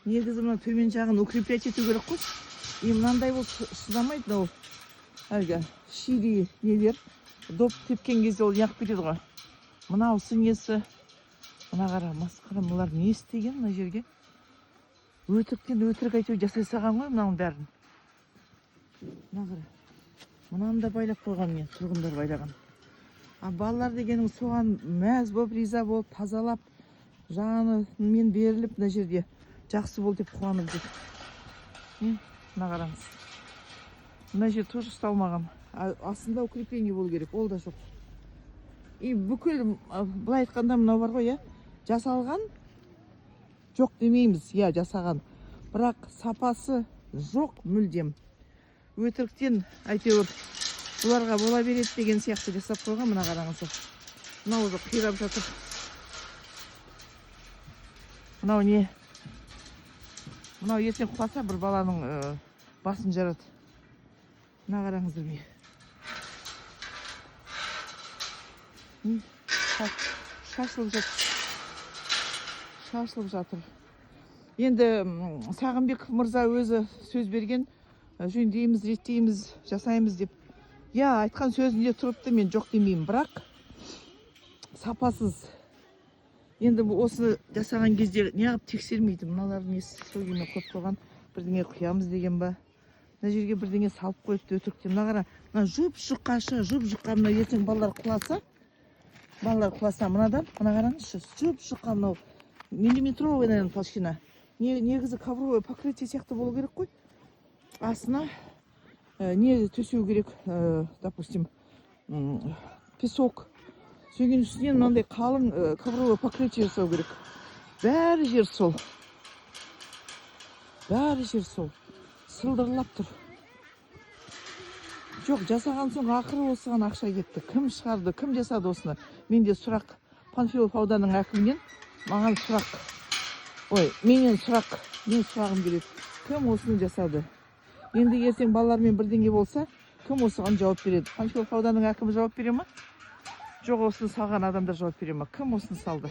негізі мына төмен жағын укреплять ету керек қой. Мынандай болып шыдамайды мынау әлгі шири нелер. Доп тепкен кезде ол яқып кетеді ғой. Мынаусы несі? Мына қара, масқара, мыналар не істеген мына жерге? Өтіріктен өтірік әйтеу жасай салған ғой мынаның бәрін. Мына қара. Мынаны да байлап қойған мен, тұрғындар байлаған. Балалар дегенің соған мәз болып, риза болып, тазалап, жанымен беріліп мына жерде жақсы бол деп қуанып жүр. Мына қараңыз. Мына жер тоже ұсталмаған. Астында укрепление болу керек, ол да жоқ. Бүкіл былай айтқанда мынау бар ғой, жасалған жоқ демейміз, жасаған. Бірақ сапасы жоқ мүлдем. Өтіріктен әйтеуір бұларға бола береді деген сияқты жасап қойған. Мына қараңыздар. Мынау да қирап жатыр. Мынау не? Мынау ертең құласа бір баланың басын жарады. Мына қараңыздар ме? Шашылып жатыр. Шашылып жатыр. Енді Сағынбек мырза өзі сөз берген, жөндейміз, реттейміз, жасаймыз деп. Айтқан сөзінде тұрыпты, мен жоқ демеймін, бірақ сапасыз. Енді осы жасаған кезде неғып тексермейді, мыналардың несі сөгемен көп қойған, бірдеңе құямыз деген ба. Мына жерге бірдеңе салып қойыпты өтіріктен. Мына қара, мына жұп-жұқашы, жұп-жұқа, мына ертең балалар құласа, мынадан, мына қараңызшы, жұп-жұқа, мынау миллиметровый, наверное, толщина. Негізі ковровое покрытие сияқты болу керек қой. Астына не төсеу керек, допустим, песок. Сөнген үстінен мынандай қалың ковровое покрытие жасау керек. Бәрі жер сол. Сылдырлап тұр. Жоқ, жасаған соң ақыры осыған ақша кетті. Кім шығарды, кім жасады осыны? Менде сұрақ, Панфилов ауданының әкімінен маған сұрақ. Менен сұрағым келеді. Кім осыны жасады? Енді ертең балалармен бірдеңе болса, кім осыған жауап береді? Панфилов ауданының әкімі жауап бере ма? Жоқ, осыны салған адамдар жауап бере ма? Кім осыны салды?